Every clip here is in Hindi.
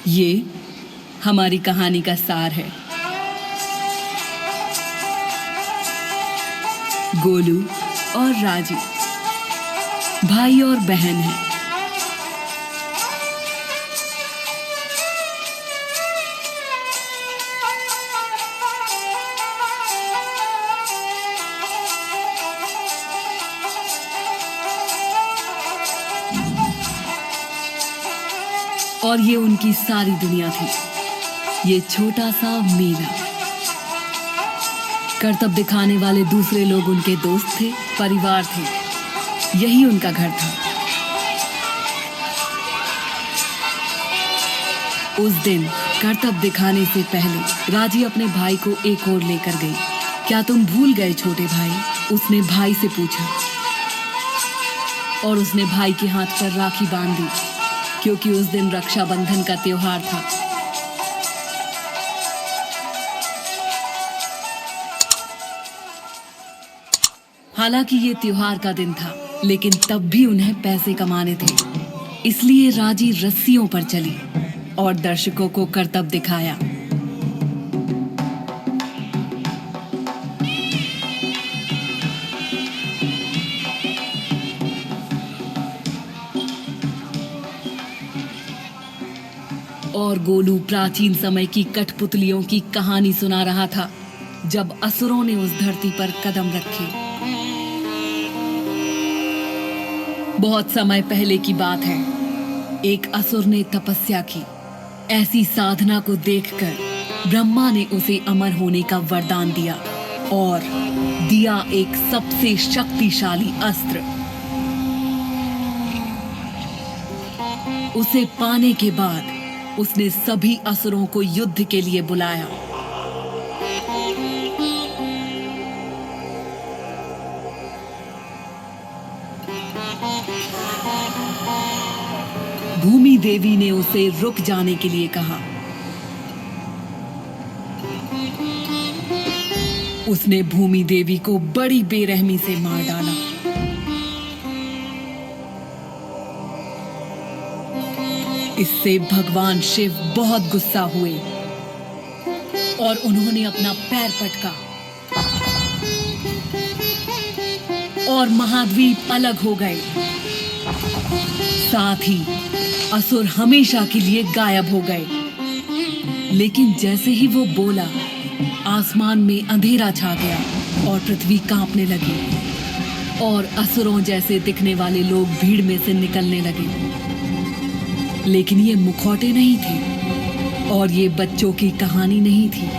ये हमारी कहानी का सार है। गोलू और राजी भाई और बहन हैं। और ये उनकी सारी दुनिया थी। ये छोटा सा मेला। करतब दिखाने वाले दूसरे लोग उनके दोस्त थे, परिवार थे। यही उनका घर था। उस दिन करतब दिखाने से पहले राजी अपने भाई को एक और लेकर गई। क्या तुम भूल गए छोटे भाई? उसने भाई से पूछा और उसने भाई के हाथ पर राखी बांध दी, क्योंकि उस दिन रक्षाबंधन का त्योहार था। हालांकि ये त्योहार का दिन था, लेकिन तब भी उन्हें पैसे कमाने थे। इसलिए राजी रस्सियों पर चली और दर्शकों को करतब दिखाया। और गोलू प्राचीन समय की कठपुतलियों की कहानी सुना रहा था, जब असुरों ने उस धरती पर कदम रखे। बहुत समय पहले की बात है। एक असुर ने तपस्या की। ऐसी साधना को देखकर ब्रह्मा ने उसे अमर होने का वरदान दिया और दिया एक सबसे शक्तिशाली अस्त्र। उसे पाने के बाद उसने सभी असुरों को युद्ध के लिए बुलाया। भूमि देवी ने उसे रुक जाने के लिए कहा। उसने भूमि देवी को बड़ी बेरहमी से मार डाला। इससे भगवान शिव बहुत गुस्सा हुए और उन्होंने अपना पैर पटका और महाद्वीप अलग हो गए। साथ ही असुर हमेशा के लिए गायब हो गए। लेकिन जैसे ही वो बोला, आसमान में अंधेरा छा गया और पृथ्वी कांपने लगी और असुरों जैसे दिखने वाले लोग भीड़ में से निकलने लगे। लेकिन ये मुखौटे नहीं थे और ये बच्चों की कहानी नहीं थी।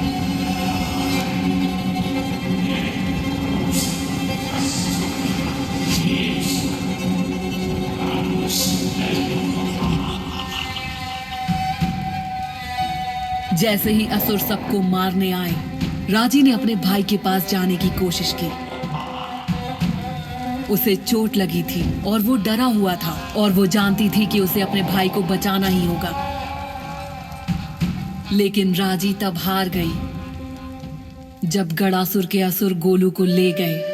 जैसे ही असुर सबको मारने आए, राजी ने अपने भाई के पास जाने की कोशिश की। उसे चोट लगी थी और वो डरा हुआ था और वो जानती थी कि उसे अपने भाई को बचाना ही होगा। लेकिन राजी तब हार गई जब गणासुर के असुर गोलू को ले गए।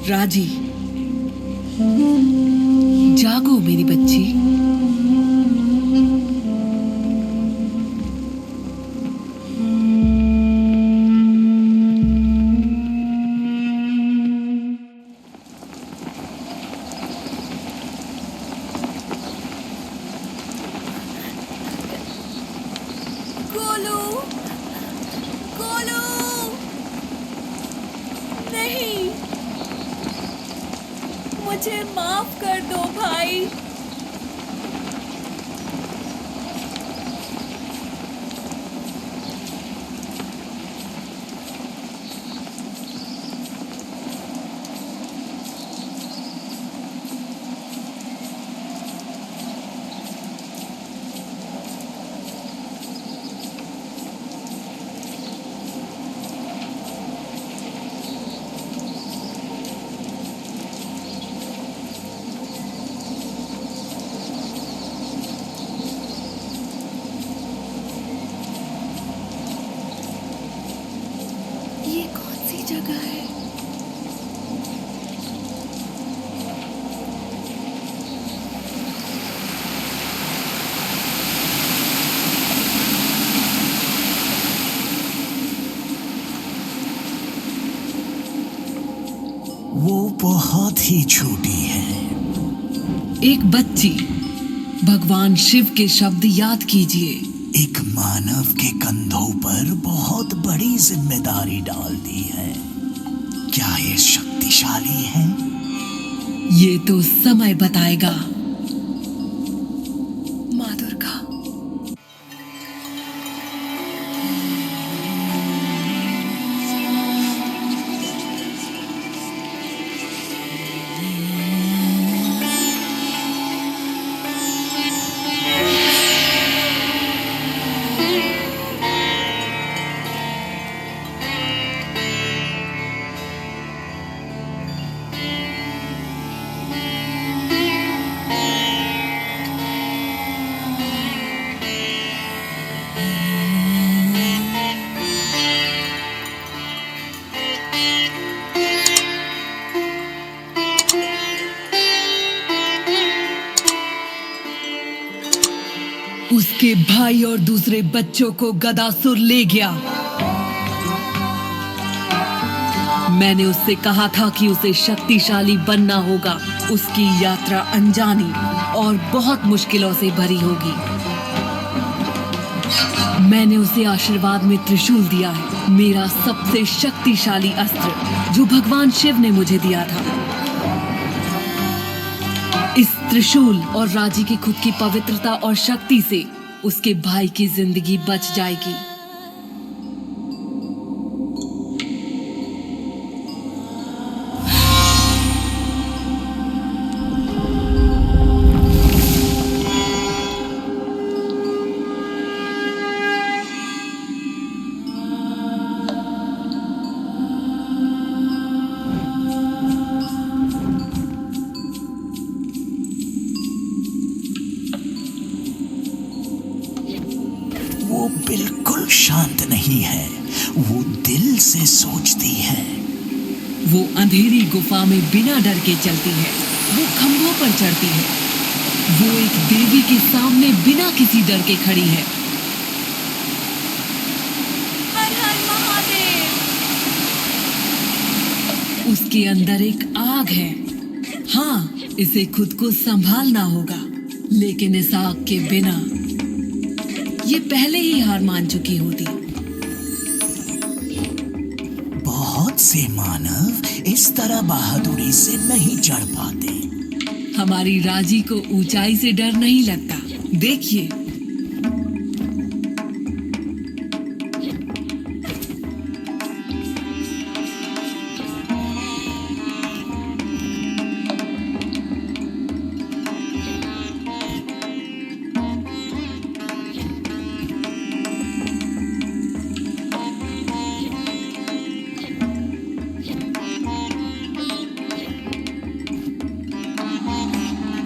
राजी, जागो मेरी बच्ची। गोलू, गोलू, नहीं, मुझे माफ कर दो भाई। गए। वो बहुत ही छोटी है। एक बच्ची, भगवान शिव के शब्द याद कीजिए। एक मानव के कंधों पर बहुत बड़ी जिम्मेदारी डाल दी है। क्या ये शक्तिशाली है? ये तो समय बताएगा। माँ दुर्गा। उसके भाई और दूसरे बच्चों को गदासुर ले गया। मैंने उससे कहा था कि उसे शक्तिशाली बनना होगा। उसकी यात्रा अनजानी और बहुत मुश्किलों से भरी होगी। मैंने उसे आशीर्वाद में त्रिशूल दिया है, मेरा सबसे शक्तिशाली अस्त्र जो भगवान शिव ने मुझे दिया था। इस त्रिशूल और राजी की खुद की पवित्रता और शक्ति से उसके भाई की जिंदगी बच जाएगी। वो बिल्कुल शांत नहीं है। वो दिल से सोचती है। वो अंधेरी गुफा में बिना डर के चलती है। वो खंभों पर चढ़ती है। वो एक देवी के सामने बिना किसी डर के खड़ी है। हर हर महादेव। उसके अंदर एक आग है। हाँ, इसे खुद को संभालना होगा, लेकिन इस आग के बिना ये पहले ही हार मान चुकी होती। बहुत से मानव इस तरह बहादुरी से नहीं चढ़ पाते। हमारी राजी को ऊंचाई से डर नहीं लगता। देखिए,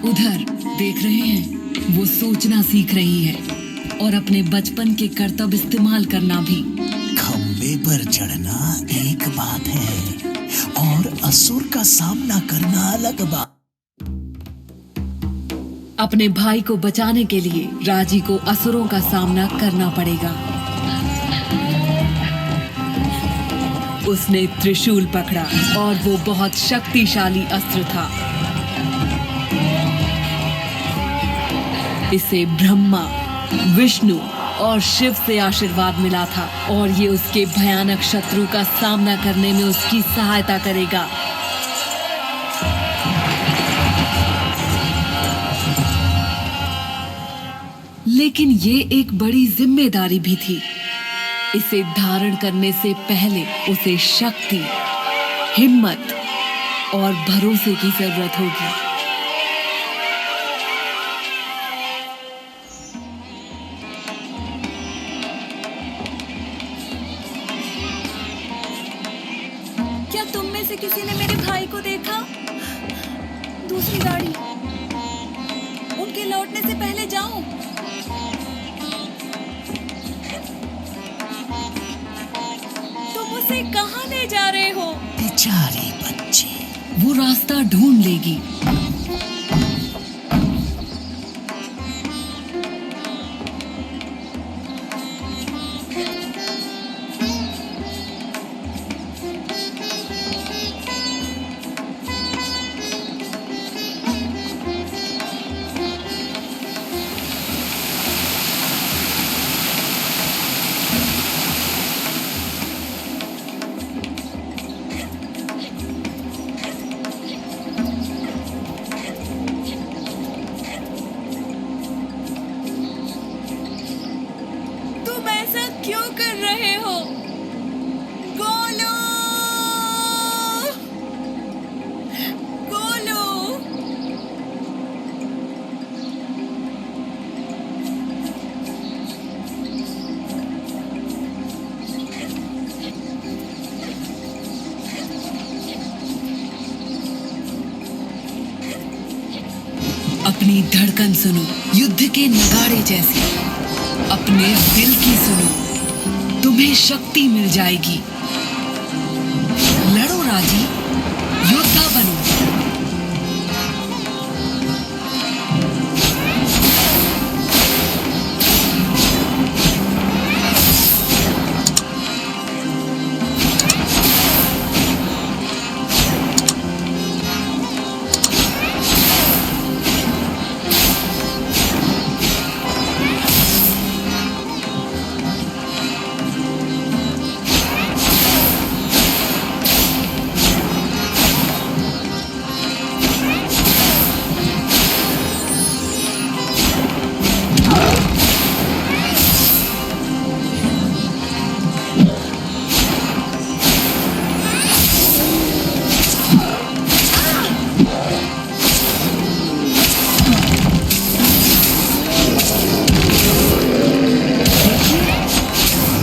उधर देख रहे हैं, वो सोचना सीख रही है और अपने बचपन के कर्तव्य इस्तेमाल करना भी। खंबे पर चढ़ना एक बात है और असुर का सामना करना अलग बात। अपने भाई को बचाने के लिए राजी को असुरों का सामना करना पड़ेगा। उसने त्रिशूल पकड़ा और वो बहुत शक्तिशाली अस्त्र था। इसे ब्रह्मा, विष्णु और शिव से आशीर्वाद मिला था और ये उसके भयानक शत्रु का सामना करने में उसकी सहायता करेगा। लेकिन ये एक बड़ी जिम्मेदारी भी थी। इसे धारण करने से पहले उसे शक्ति, हिम्मत और भरोसे की जरूरत होगी। क्या तुम में से किसी ने मेरे भाई को देखा? दूसरी गाड़ी। उनके लौटने से पहले जाओ। तुम उसे कहाँ ले जा रहे हो? वो रास्ता ढूंढ लेगी। तुम ऐसा क्यों कर रहे हो? गोलू! गोलू! अपनी धड़कन सुनो, युद्ध के नगाड़े जैसी। अपने दिल की सुनो, तुम्हें शक्ति मिल जाएगी। लड़ो राजी, योद्धा बनो।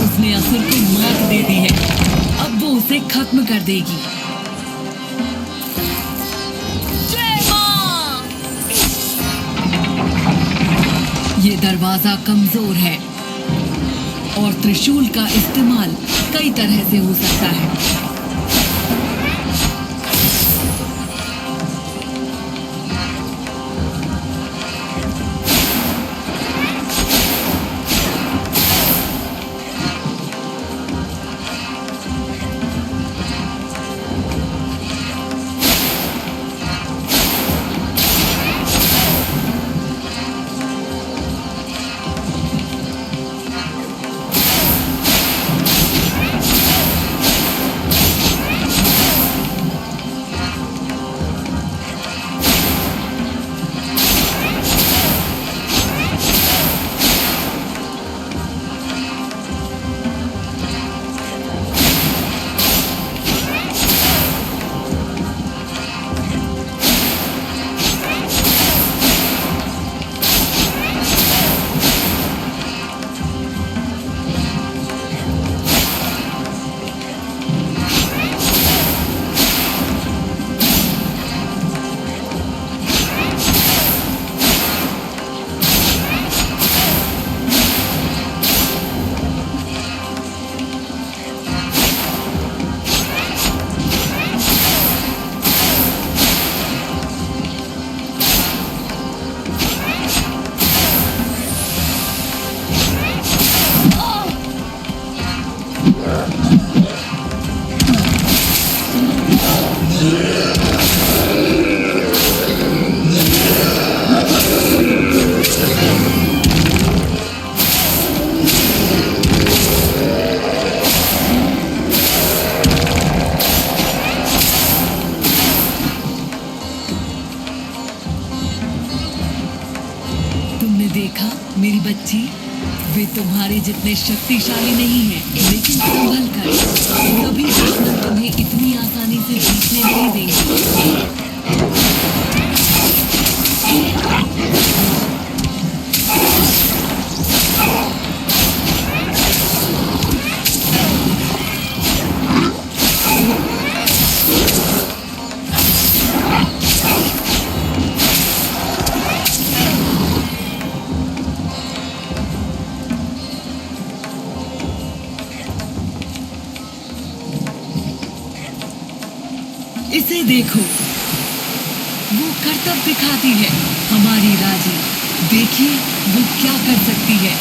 उसने असुर को मात दे दी है, अब वो उसे खत्म कर देगी। जय मां! ये दरवाजा कमजोर है और त्रिशूल का इस्तेमाल कई तरह से हो सकता है। देखा मेरी बच्ची, वे तुम्हारे जितने शक्तिशाली नहीं हैं, लेकिन संभल कर कभी दुश्मन तुम्हें इतनी आसानी से जीतने नहीं देंगे। इस उसे देखो, वो करतब दिखाती है हमारी राजी। देखिए वो क्या कर सकती है।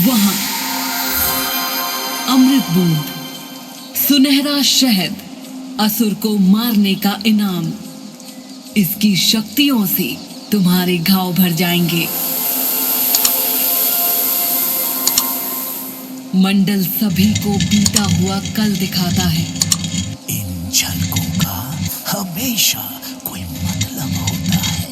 वहां अमृत बूंद, सुनहरा शहद, असुर को मारने का इनाम। इसकी शक्तियों से तुम्हारे घाव भर जाएंगे। मंडल सभी को बीता हुआ कल दिखाता है। इन झलकों का हमेशा कोई मतलब होता है।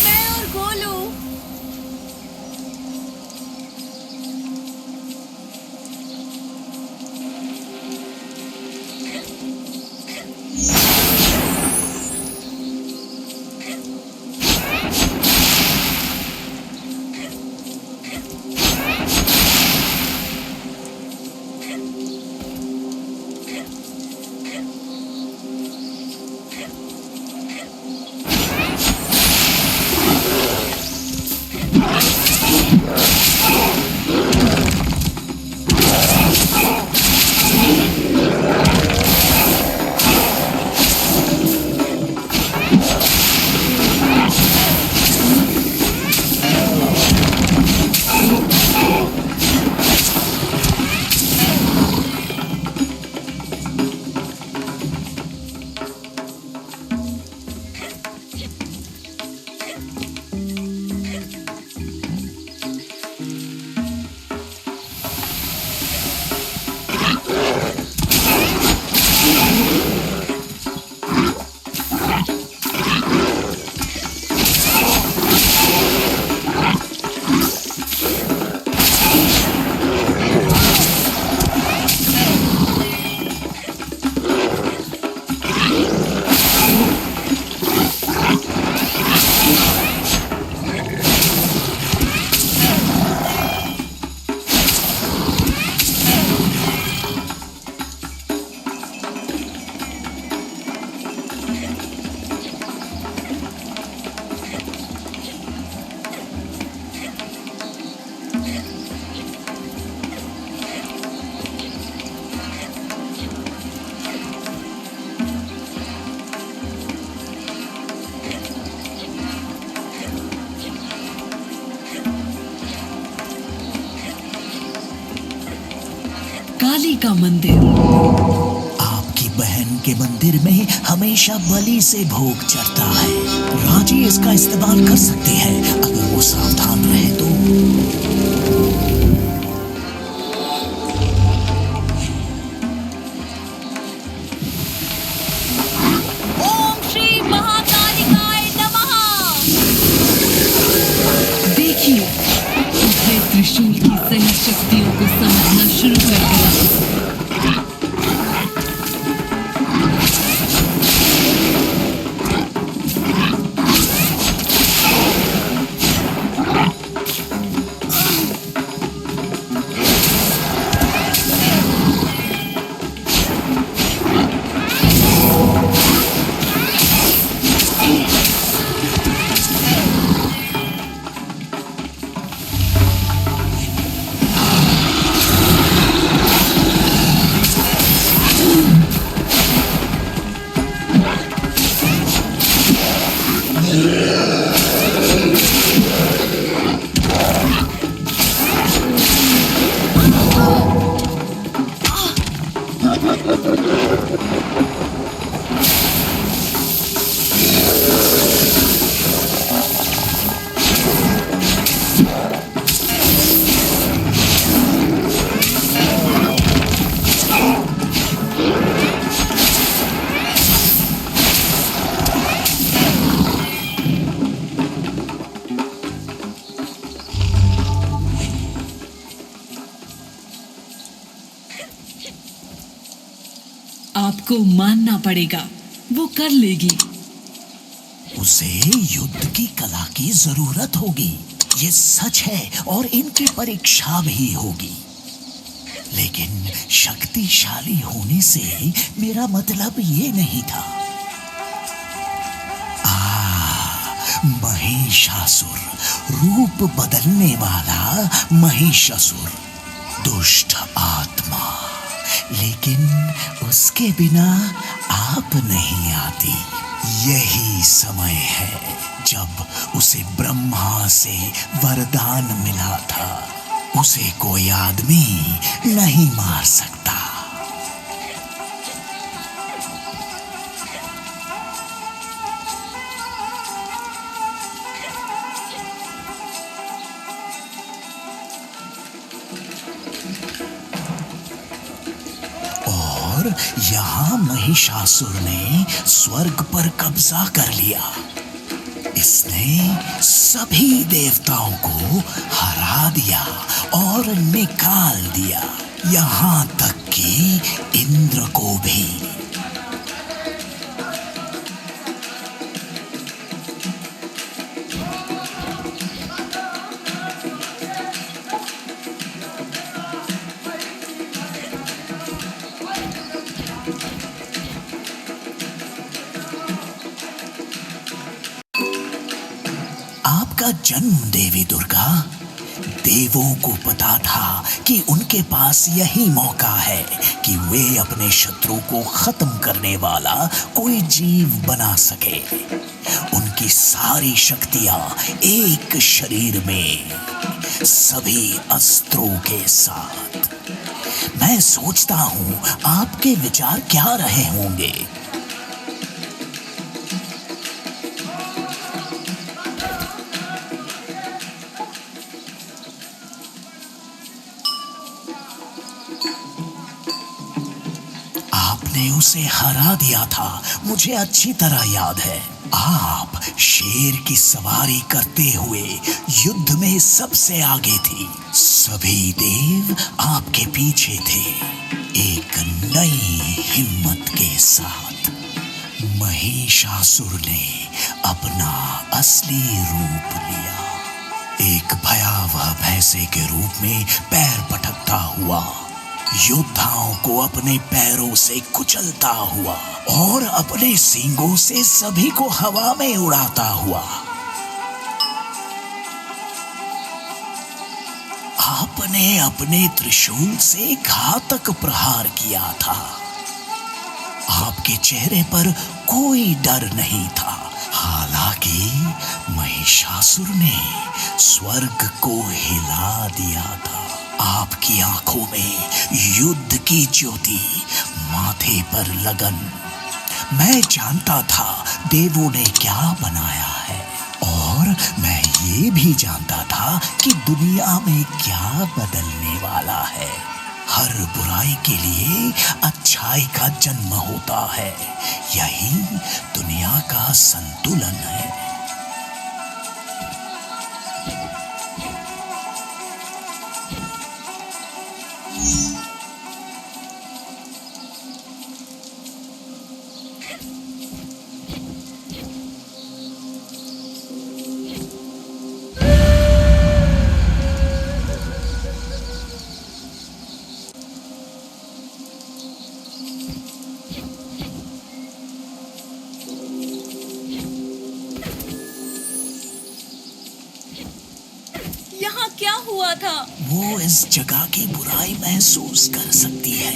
मैं और गोलू। काली का मंदिर। आपकी बहन के मंदिर में हमेशा बलि से भोग चढ़ता है। राजी इसका इस्तेमाल कर सकती है अगर वो सावधान रहे तो। ओम श्री महाकालिकाय नमः। देखिए उसने त्रिशूल की सही शक्तियों को समझना शुरू कर दिया। आपको मानना पड़ेगा, वो कर लेगी। उसे युद्ध की कला की जरूरत होगी, ये सच है, और इनकी परीक्षा भी होगी। लेकिन शक्तिशाली होने से मेरा मतलब ये नहीं था। महिषासुर, रूप बदलने वाला महिषासुर, दुष्ट आत्मा। लेकिन उसके बिना आप नहीं आती। यही समय है जब उसे ब्रह्मा से वरदान मिला था, उसे कोई आदमी नहीं मार सकता। और यहाँ महिषासुर ने स्वर्ग पर कब्जा कर लिया। इसने सभी देवताओं को हरा दिया और निकाल दिया, यहाँ तक कि इंद्र को भी। आपका जन्म देवी दुर्गा, देवों को पता था कि उनके पास यही मौका है कि वे अपने शत्रु को खत्म करने वाला कोई जीव बना सके। उनकी सारी शक्तियां एक शरीर में, सभी अस्त्रों के साथ। मैं सोचता हूं आपके विचार क्या रहे होंगे। आपने उसे हरा दिया था, मुझे अच्छी तरह याद है। आप शेर की सवारी करते हुए युद्ध में सबसे आगे थी। सभी देव आपके पीछे थे, एक नई हिम्मत के साथ। महिषासुर ने अपना असली रूप लिया, एक भयावह भैंसे के रूप में पैर पटकता हुआ, योद्धाओं को अपने पैरों से कुचलता हुआ और अपने सींगों से सभी को हवा में उड़ाता हुआ। आपने अपने त्रिशूल से घातक प्रहार किया था। आपके चेहरे पर कोई डर नहीं था। हालांकि महिषासुर ने स्वर्ग को हिला दिया था। आपकी आंखों में युद्ध की ज्योति, माथे पर लगन। मैं जानता था देवों ने क्या बनाया है, और मैं ये भी जानता था कि दुनिया में क्या बदलने वाला है। हर बुराई के लिए अच्छाई का जन्म होता है, यही दुनिया का संतुलन है। यहाँ क्या हुआ था? वो इस जगह की बुराई महसूस कर सकती है।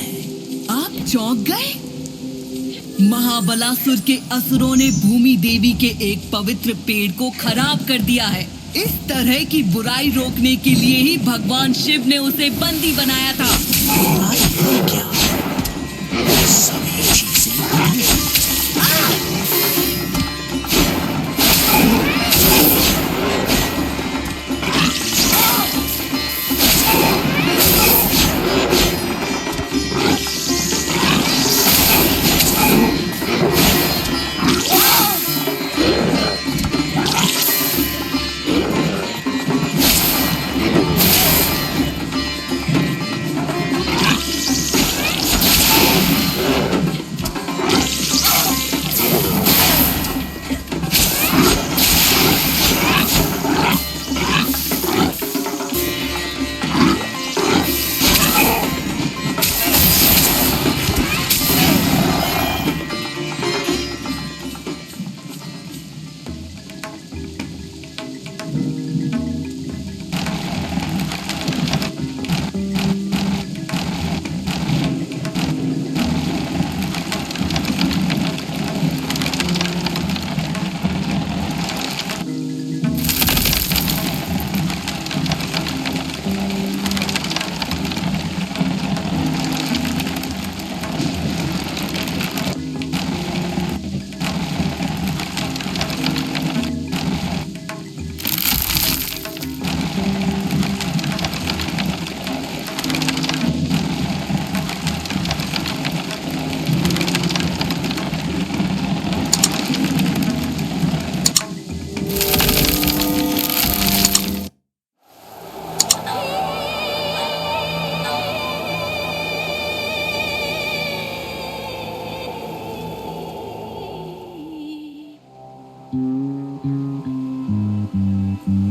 आप चौंक गए? महाबलासुर के असुरों ने भूमि देवी के एक पवित्र पेड़ को खराब कर दिया है। इस तरह की बुराई रोकने के लिए ही भगवान शिव ने उसे बंदी बनाया था। बुराई है क्या? सभी चीजें बुरी हैं।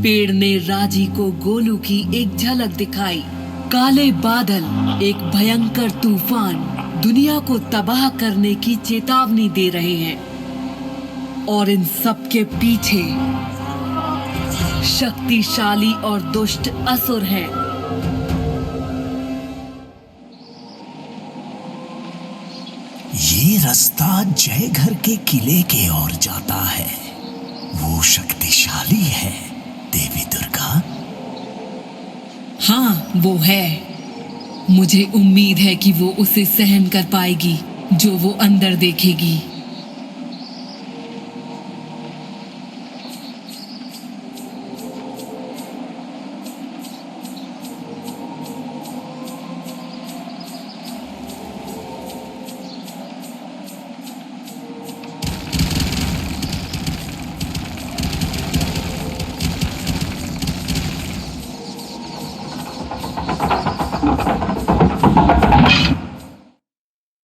पेड़ ने राजी को गोलू की एक झलक दिखाई। काले बादल एक भयंकर तूफान दुनिया को तबाह करने की चेतावनी दे रहे हैं, और इन सब के पीछे शक्तिशाली और दुष्ट असुर हैं। ये रास्ता जय घर के किले के ओर जाता है। वो शक्तिशाली है देवी दुर्गा। हाँ, वो है। मुझे उम्मीद है कि वो उसे सहन कर पाएगी जो वो अंदर देखेगी।